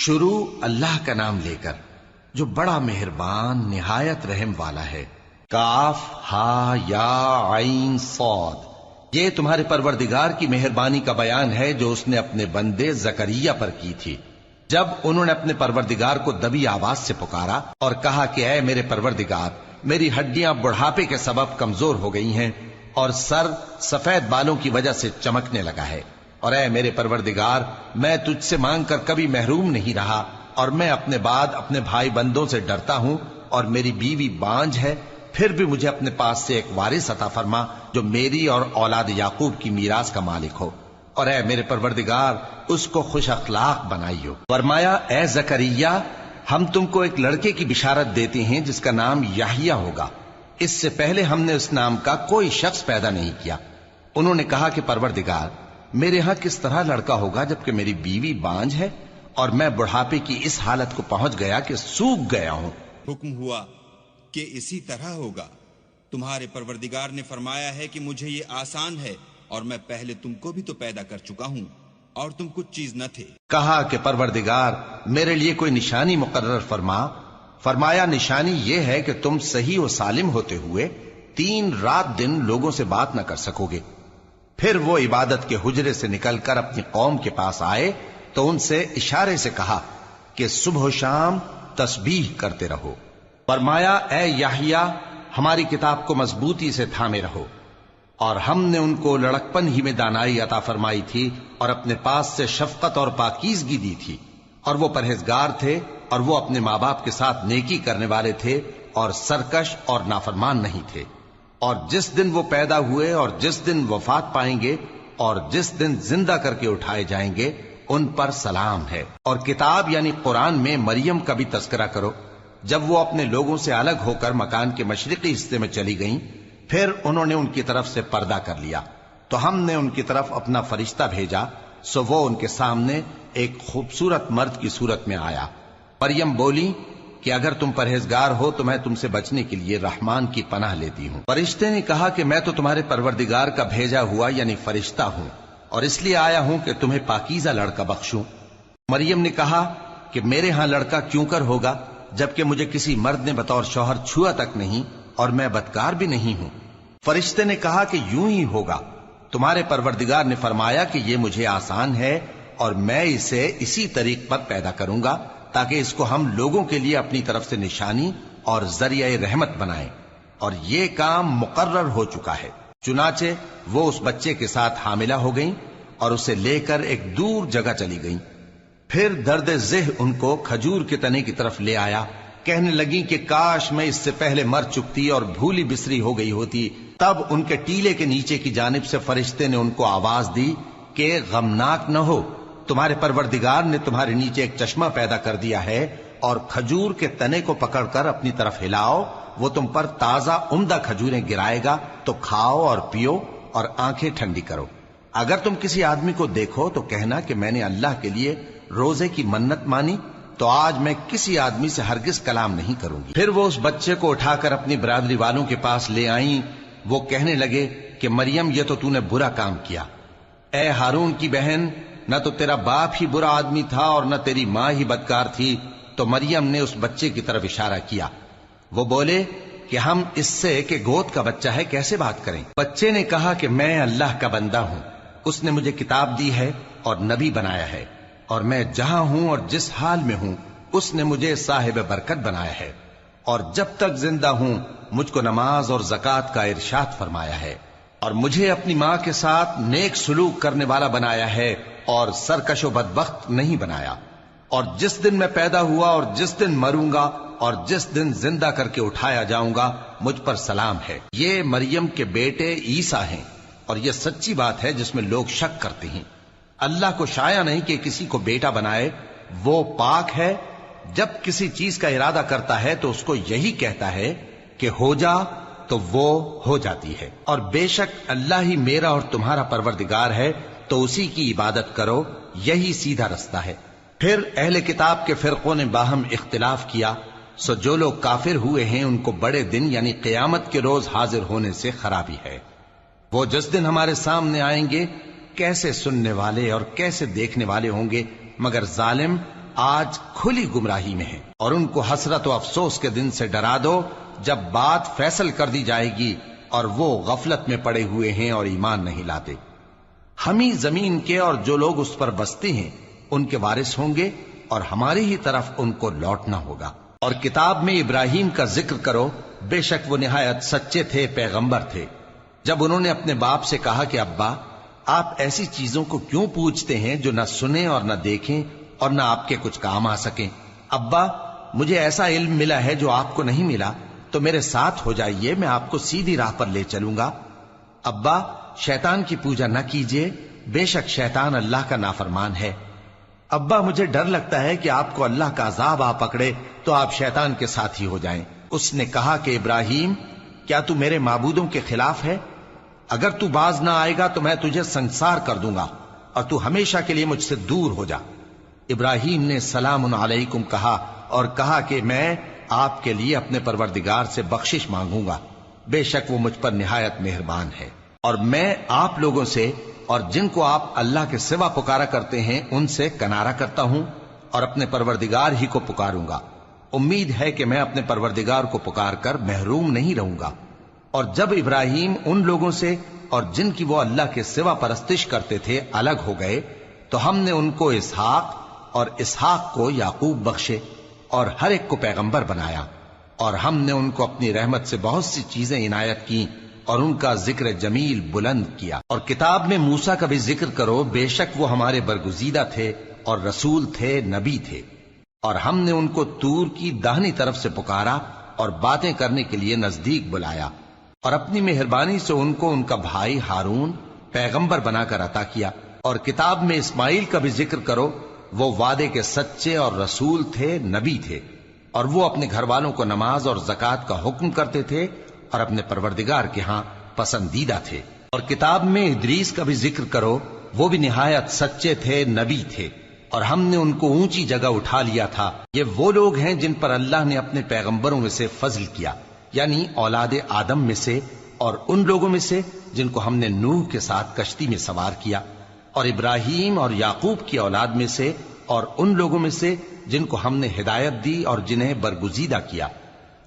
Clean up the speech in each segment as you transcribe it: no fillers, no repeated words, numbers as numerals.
شروع اللہ کا نام لے کر جو بڑا مہربان نہایت رحم والا ہے۔ کاف ہا یا عین صاد، یہ تمہارے پروردگار کی مہربانی کا بیان ہے جو اس نے اپنے بندے زکریا پر کی تھی جب انہوں نے اپنے پروردگار کو دبی آواز سے پکارا اور کہا کہ اے میرے پروردگار، میری ہڈیاں بڑھاپے کے سبب کمزور ہو گئی ہیں اور سر سفید بالوں کی وجہ سے چمکنے لگا ہے، اور اے میرے پروردگار، میں تجھ سے مانگ کر کبھی محروم نہیں رہا، اور میں اپنے بعد اپنے بھائی بندوں سے ڈرتا ہوں، اور میری بیوی بانجھ ہے، پھر بھی مجھے اپنے پاس سے ایک وارث عطا فرما جو میری اور اولاد یعقوب کی میراث کا مالک ہو، اور اے میرے پروردگار اس کو خوش اخلاق بنائیو۔ فرمایا اے زکریا، ہم تم کو ایک لڑکے کی بشارت دیتے ہیں جس کا نام یحییٰ ہوگا، اس سے پہلے ہم نے اس نام کا کوئی شخص پیدا نہیں کیا۔ انہوں نے کہا کہ پروردگار، میرے ہاں کس طرح لڑکا ہوگا جبکہ میری بیوی بانجھ ہے اور میں بڑھاپے کی اس حالت کو پہنچ گیا کہ سوکھ گیا ہوں۔ حکم ہوا کہ اسی طرح ہوگا، تمہارے پروردگار نے فرمایا ہے کہ مجھے یہ آسان ہے، اور میں پہلے تم کو بھی تو پیدا کر چکا ہوں اور تم کچھ چیز نہ تھے۔ کہا کہ پروردگار میرے لیے کوئی نشانی مقرر فرما۔ فرمایا نشانی یہ ہے کہ تم صحیح و سالم ہوتے ہوئے 3 رات دن لوگوں سے بات نہ کر سکو گے۔ پھر وہ عبادت کے حجرے سے نکل کر اپنی قوم کے پاس آئے تو ان سے اشارے سے کہا کہ صبح و شام تسبیح کرتے رہو۔ فرمایا اے یحییٰ، ہماری کتاب کو مضبوطی سے تھامے رہو، اور ہم نے ان کو لڑکپن ہی میں دانائی عطا فرمائی تھی اور اپنے پاس سے شفقت اور پاکیزگی دی تھی، اور وہ پرہیزگار تھے اور وہ اپنے ماں باپ کے ساتھ نیکی کرنے والے تھے اور سرکش اور نافرمان نہیں تھے۔ اور جس دن وہ پیدا ہوئے اور جس دن وفات پائیں گے اور جس دن زندہ کر کے اٹھائے جائیں گے ان پر سلام ہے۔ اور کتاب یعنی قرآن میں مریم کا بھی تذکرہ کرو، جب وہ اپنے لوگوں سے الگ ہو کر مکان کے مشرقی حصے میں چلی گئیں، پھر انہوں نے ان کی طرف سے پردہ کر لیا تو ہم نے ان کی طرف اپنا فرشتہ بھیجا، سو وہ ان کے سامنے ایک خوبصورت مرد کی صورت میں آیا۔ مریم بولی کہ اگر تم پرہیزگار ہو تو میں تم سے بچنے کے لیے رحمان کی پناہ لیتی ہوں۔ فرشتے نے کہا کہ میں تو تمہارے پروردگار کا بھیجا ہوا یعنی فرشتہ ہوں، اور اس لیے آیا ہوں کہ تمہیں پاکیزہ لڑکا بخشوں۔ مریم نے کہا کہ میرے ہاں لڑکا کیوں کر ہوگا جبکہ مجھے کسی مرد نے بطور شوہر چھوا تک نہیں اور میں بدکار بھی نہیں ہوں۔ فرشتے نے کہا کہ یوں ہی ہوگا، تمہارے پروردگار نے فرمایا کہ یہ مجھے آسان ہے اور میں اسے اسی طریق پر پیدا کروں گا تاکہ اس کو ہم لوگوں کے لیے اپنی طرف سے نشانی اور ذریعہ رحمت بنائیں، اور یہ کام مقرر ہو چکا ہے۔ چنانچہ وہ اس بچے کے ساتھ حاملہ ہو گئیں اور اسے لے کر ایک دور جگہ چلی گئیں۔ پھر درد ذہ ان کو کھجور کے تنے کی طرف لے آیا، کہنے لگی کہ کاش میں اس سے پہلے مر چکتی اور بھولی بسری ہو گئی ہوتی۔ تب ان کے ٹیلے کے نیچے کی جانب سے فرشتے نے ان کو آواز دی کہ غمناک نہ ہو، تمہارے پروردگار نے تمہارے نیچے ایک چشمہ پیدا کر دیا ہے، اور کھجور کے تنے کو پکڑ کر اپنی طرف ہلاؤ، وہ تم پر تازہ عمدہ کھجوریں گرائے گا، تو کھاؤ اور پیو اور آنکھیں ٹھنڈی کرو۔ اگر تم کسی آدمی کو دیکھو تو کہنا کہ میں نے اللہ کے لیے روزے کی منت مانی، تو آج میں کسی آدمی سے ہرگز کلام نہیں کروں گی۔ پھر وہ اس بچے کو اٹھا کر اپنی برادری والوں کے پاس لے آئیں۔ وہ کہنے لگے کہ مریم یہ تو نے برا کام کیا، اے ہارون کی بہن، نہ تو تیرا باپ ہی برا آدمی تھا اور نہ تیری ماں ہی بدکار تھی۔ تو مریم نے اس بچے کی طرف اشارہ کیا۔ وہ بولے کہ ہم اس سے کہ گود کا بچہ ہے کیسے بات کریں؟ بچے نے کہا کہ میں اللہ کا بندہ ہوں، اس نے مجھے کتاب دی ہے اور نبی بنایا ہے، اور میں جہاں ہوں اور جس حال میں ہوں اس نے مجھے صاحب برکت بنایا ہے، اور جب تک زندہ ہوں مجھ کو نماز اور زکوٰۃ کا ارشاد فرمایا ہے، اور مجھے اپنی ماں کے ساتھ نیک سلوک کرنے والا بنایا ہے اور سرکش و بدبخت نہیں بنایا، اور جس دن میں پیدا ہوا اور جس دن مروں گا اور جس دن زندہ کر کے اٹھایا جاؤں گا مجھ پر سلام ہے۔ یہ مریم کے بیٹے عیسیٰ ہیں، اور یہ سچی بات ہے جس میں لوگ شک کرتے ہیں۔ اللہ کو شایع نہیں کہ کسی کو بیٹا بنائے، وہ پاک ہے، جب کسی چیز کا ارادہ کرتا ہے تو اس کو یہی کہتا ہے کہ ہو جا تو وہ ہو جاتی ہے، اور بے شک اللہ ہی میرا اور تمہارا پروردگار ہے، تو اسی کی عبادت کرو، یہی سیدھا رستہ ہے۔ پھر اہل کتاب کے فرقوں نے باہم اختلاف کیا، سو جو لوگ کافر ہوئے ہیں ان کو بڑے دن یعنی قیامت کے روز حاضر ہونے سے خرابی ہے۔ وہ جس دن ہمارے سامنے آئیں گے کیسے سننے والے اور کیسے دیکھنے والے ہوں گے، مگر ظالم آج کھلی گمراہی میں ہیں، اور ان کو حسرت و افسوس کے دن سے ڈرا دو جب بات فیصل کر دی جائے گی اور وہ غفلت میں پڑے ہوئے ہیں اور ایمان نہیں لاتے۔ ہم ہی زمین کے اور جو لوگ اس پر بستے ہیں ان کے وارث ہوں گے، اور ہماری ہی طرف ان کو لوٹنا ہوگا۔ اور کتاب میں ابراہیم کا ذکر کرو، بے شک وہ نہایت سچے تھے، پیغمبر تھے۔ جب انہوں نے اپنے باپ سے کہا کہ ابا، آپ ایسی چیزوں کو کیوں پوچھتے ہیں جو نہ سنیں اور نہ دیکھیں اور نہ آپ کے کچھ کام آ سکیں؟ ابا، مجھے ایسا علم ملا ہے جو آپ کو نہیں ملا، تو میرے ساتھ ہو جائیے، میں آپ کو سیدھی راہ پر لے چلوں گا۔ ابا، شیطان کی پوجا نہ کیجیے، بے شک شیطان اللہ کا نافرمان ہے۔ ابا، مجھے ڈر لگتا ہے کہ آپ کو اللہ کا عذاب آ پکڑے تو آپ شیطان کے ساتھی ہو جائیں۔ اس نے کہا کہ ابراہیم، کیا تو میرے معبودوں کے خلاف ہے؟ اگر تو باز نہ آئے گا تو میں تجھے سنسار کر دوں گا، اور تو ہمیشہ کے لیے مجھ سے دور ہو جا۔ ابراہیم نے سلام علیکم کہا اور کہا کہ میں آپ کے لیے اپنے پروردگار سے بخشش مانگوں گا، بے شک وہ مجھ پر نہایت مہربان ہے۔ اور میں آپ لوگوں سے اور جن کو آپ اللہ کے سوا پکارا کرتے ہیں ان سے کنارہ کرتا ہوں، اور اپنے پروردگار ہی کو پکاروں گا۔ امید ہے کہ میں اپنے پروردگار کو پکار کر محروم نہیں رہوں گا۔ اور جب ابراہیم ان لوگوں سے اور جن کی وہ اللہ کے سوا پرستش کرتے تھے الگ ہو گئے، تو ہم نے ان کو اسحاق اور اسحاق کو یعقوب بخشے، اور ہر ایک کو پیغمبر بنایا، اور ہم نے ان کو اپنی رحمت سے بہت سی چیزیں عنایت کی، اور ان کا ذکر جمیل بلند کیا۔ اور کتاب میں موسیٰ کا بھی ذکر کرو، بے شک وہ ہمارے برگزیدہ تھے اور رسول تھے، نبی تھے، اور ہم نے ان کو طور کی داہنی طرف سے پکارا اور باتیں کرنے کے لیے نزدیک بلایا، اور اپنی مہربانی سے ان کو ان کا بھائی ہارون پیغمبر بنا کر عطا کیا۔ اور کتاب میں اسماعیل کا بھی ذکر کرو، وہ وعدے کے سچے اور رسول تھے، نبی تھے، اور وہ اپنے گھر والوں کو نماز اور زکوٰۃ کا حکم کرتے تھے، اور اپنے پروردگار کے ہاں پسندیدہ تھے۔ اور کتاب میں ادریس کا بھی ذکر کرو، وہ بھی نہایت سچے تھے، نبی تھے، اور ہم نے ان کو اونچی جگہ اٹھا لیا تھا۔ یہ وہ لوگ ہیں جن پر اللہ نے اپنے پیغمبروں میں سے فضل کیا، یعنی اولاد آدم میں سے، اور ان لوگوں میں سے جن کو ہم نے نوح کے ساتھ کشتی میں سوار کیا، اور ابراہیم اور یعقوب کی اولاد میں سے، اور ان لوگوں میں سے جن کو ہم نے ہدایت دی اور جنہیں برگزیدہ کیا۔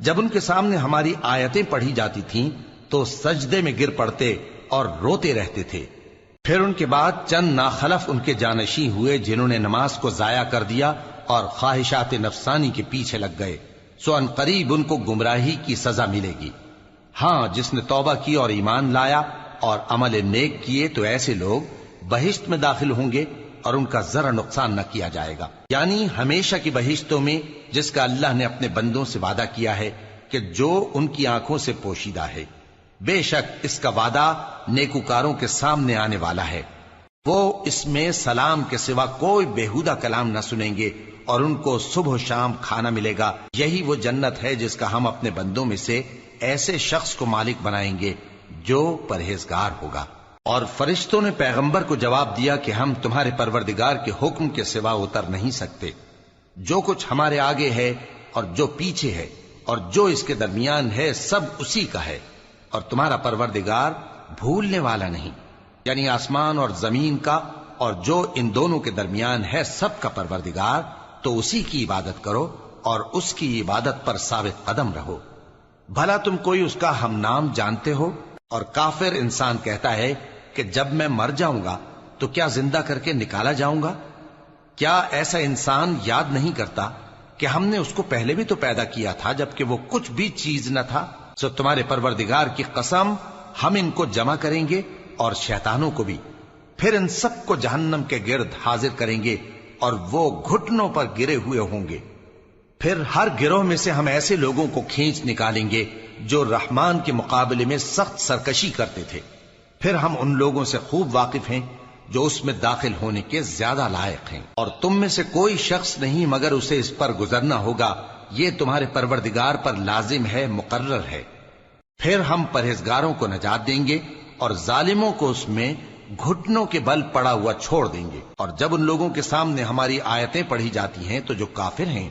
جب ان کے سامنے ہماری آیتیں پڑھی جاتی تھیں تو سجدے میں گر پڑتے اور روتے رہتے تھے۔ پھر ان کے بعد چند ناخلف ان کے جانشین ہوئے جنہوں نے نماز کو ضائع کر دیا اور خواہشات نفسانی کے پیچھے لگ گئے، سو ان قریب ان کو گمراہی کی سزا ملے گی۔ ہاں، جس نے توبہ کی اور ایمان لایا اور عمل نیک کیے تو ایسے لوگ بہشت میں داخل ہوں گے، اور ان کا ذرا نقصان نہ کیا جائے گا، یعنی ہمیشہ کی بہشتوں میں، جس کا اللہ نے اپنے بندوں سے وعدہ کیا ہے کہ جو ان کی آنکھوں سے پوشیدہ ہے۔ بے شک اس کا وعدہ نیکوکاروں کے سامنے آنے والا ہے۔ وہ اس میں سلام کے سوا کوئی بیہودہ کلام نہ سنیں گے، اور ان کو صبح و شام کھانا ملے گا۔ یہی وہ جنت ہے جس کا ہم اپنے بندوں میں سے ایسے شخص کو مالک بنائیں گے جو پرہیزگار ہوگا۔ اور فرشتوں نے پیغمبر کو جواب دیا کہ ہم تمہارے پروردگار کے حکم کے سوا اتر نہیں سکتے۔ جو کچھ ہمارے آگے ہے اور جو پیچھے ہے اور جو اس کے درمیان ہے، سب اسی کا ہے، اور تمہارا پروردگار بھولنے والا نہیں، یعنی آسمان اور زمین کا اور جو ان دونوں کے درمیان ہے سب کا پروردگار، تو اسی کی عبادت کرو اور اس کی عبادت پر ثابت قدم رہو۔ بھلا تم کوئی اس کا ہم نام جانتے ہو؟ اور کافر انسان کہتا ہے کہ جب میں مر جاؤں گا تو کیا زندہ کر کے نکالا جاؤں گا؟ کیا ایسا انسان یاد نہیں کرتا کہ ہم نے اس کو پہلے بھی تو پیدا کیا تھا جبکہ وہ کچھ بھی چیز نہ تھا؟ سو تمہارے پروردگار کی قسم، ہم ان کو جمع کریں گے اور شیطانوں کو بھی، پھر ان سب کو جہنم کے گرد حاضر کریں گے، اور وہ گھٹنوں پر گرے ہوئے ہوں گے۔ پھر ہر گروہ میں سے ہم ایسے لوگوں کو کھینچ نکالیں گے جو رحمان کے مقابلے میں سخت سرکشی کرتے تھے۔ پھر ہم ان لوگوں سے خوب واقف ہیں جو اس میں داخل ہونے کے زیادہ لائق ہیں، اور تم میں سے کوئی شخص نہیں مگر اسے اس پر گزرنا ہوگا، یہ تمہارے پروردگار پر لازم ہے، مقرر ہے۔ پھر ہم پرہیزگاروں کو نجات دیں گے اور ظالموں کو اس میں گھٹنوں کے بل پڑا ہوا چھوڑ دیں گے۔ اور جب ان لوگوں کے سامنے ہماری آیتیں پڑھی جاتی ہیں تو جو کافر ہیں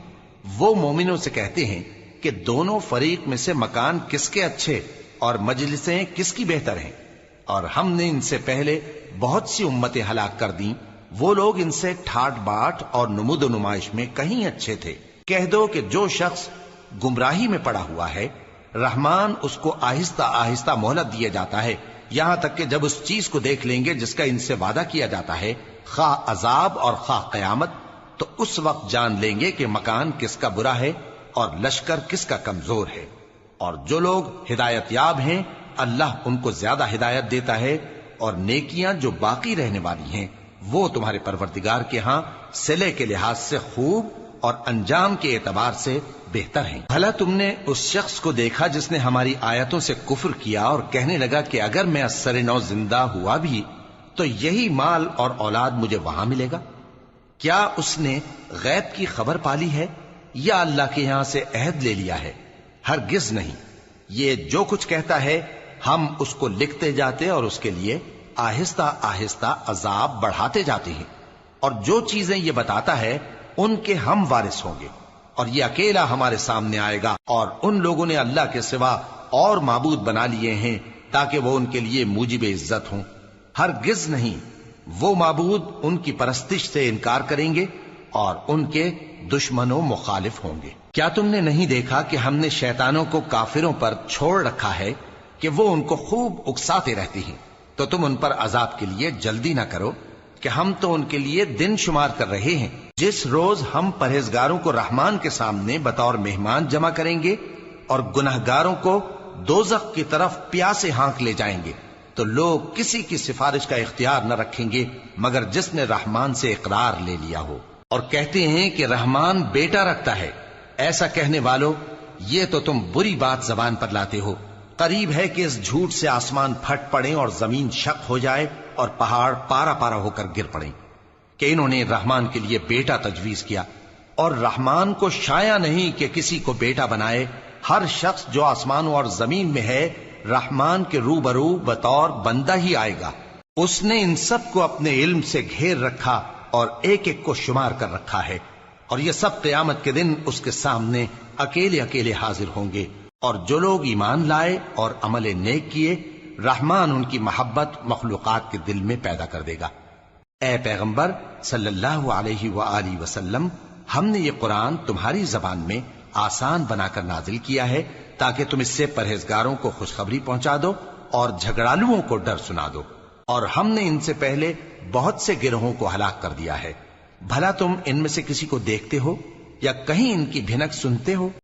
وہ مومنوں سے کہتے ہیں کہ دونوں فریق میں سے مکان کس کے اچھے اور مجلسیں کس کی بہتر ہیں، اور ہم نے ان سے پہلے بہت سی امتیں ہلاک کر دیں وہ لوگ ان سے ٹھاٹ باٹ اور نمود و نمائش میں کہیں اچھے تھے۔ کہہ دو کہ جو شخص گمراہی میں پڑا ہوا ہے، رحمان اس کو آہستہ آہستہ مہلت دیا جاتا ہے، یہاں تک کہ جب اس چیز کو دیکھ لیں گے جس کا ان سے وعدہ کیا جاتا ہے، خواہ عذاب اور خواہ قیامت، تو اس وقت جان لیں گے کہ مکان کس کا برا ہے اور لشکر کس کا کمزور ہے۔ اور جو لوگ ہدایت یاب ہیں اللہ ان کو زیادہ ہدایت دیتا ہے، اور نیکیاں جو باقی رہنے والی ہیں وہ تمہارے پروردگار کے ہاں صلے کے لحاظ سے خوب اور انجام کے اعتبار سے بہتر ہیں۔ بھلا تم نے اس شخص کو دیکھا جس نے ہماری آیتوں سے کفر کیا اور کہنے لگا کہ اگر میں اثر نو زندہ ہوا بھی تو یہی مال اور اولاد مجھے وہاں ملے گا؟ کیا اس نے غیب کی خبر پالی ہے یا اللہ کے یہاں سے عہد لے لیا ہے؟ ہرگز نہیں، یہ جو کچھ کہتا ہے ہم اس کو لکھتے جاتے اور اس کے لیے آہستہ آہستہ عذاب بڑھاتے جاتے ہیں، اور جو چیزیں یہ بتاتا ہے ان کے ہم وارث ہوں گے، اور یہ اکیلا ہمارے سامنے آئے گا۔ اور ان لوگوں نے اللہ کے سوا اور معبود بنا لیے ہیں تاکہ وہ ان کے لیے موجب عزت ہوں۔ ہرگز نہیں، وہ معبود ان کی پرستش سے انکار کریں گے اور ان کے دشمن و مخالف ہوں گے۔ کیا تم نے نہیں دیکھا کہ ہم نے شیطانوں کو کافروں پر چھوڑ رکھا ہے کہ وہ ان کو خوب اکساتے رہتے ہیں؟ تو تم ان پر عذاب کے لیے جلدی نہ کرو کہ ہم تو ان کے لیے دن شمار کر رہے ہیں۔ جس روز ہم پرہیزگاروں کو رحمان کے سامنے بطور مہمان جمع کریں گے اور گناہگاروں کو دوزخ کی طرف پیاسے ہانک لے جائیں گے، تو لوگ کسی کی سفارش کا اختیار نہ رکھیں گے مگر جس نے رحمان سے اقرار لے لیا ہو۔ اور کہتے ہیں کہ رحمان بیٹا رکھتا ہے۔ ایسا کہنے والوں، یہ تو تم بری بات زبان پر لاتے ہو۔ قریب ہے کہ اس جھوٹ سے آسمان پھٹ پڑے اور زمین شق ہو جائے اور پہاڑ پارا پارا ہو کر گر پڑیں کہ انہوں نے رحمان کے لیے بیٹا تجویز کیا، اور رحمان کو شایع نہیں کہ کسی کو بیٹا بنائے۔ ہر شخص جو آسمانوں اور زمین میں ہے رحمان کے روبرو بطور بندہ ہی آئے گا۔ اس نے ان سب کو اپنے علم سے گھیر رکھا اور ایک ایک کو شمار کر رکھا ہے، اور یہ سب قیامت کے دن اس کے سامنے اکیلے اکیلے حاضر ہوں گے۔ اور جو لوگ ایمان لائے اور عمل نیک کیے، رحمان ان کی محبت مخلوقات کے دل میں پیدا کر دے گا۔ اے پیغمبر صلی اللہ علیہ وآلہ وسلم، ہم نے یہ قرآن تمہاری زبان میں آسان بنا کر نازل کیا ہے تاکہ تم اس سے پرہیزگاروں کو خوشخبری پہنچا دو اور جھگڑالوؤں کو ڈر سنا دو۔ اور ہم نے ان سے پہلے بہت سے گروہوں کو ہلاک کر دیا ہے۔ بھلا تم ان میں سے کسی کو دیکھتے ہو یا کہیں ان کی بھنک سنتے ہو؟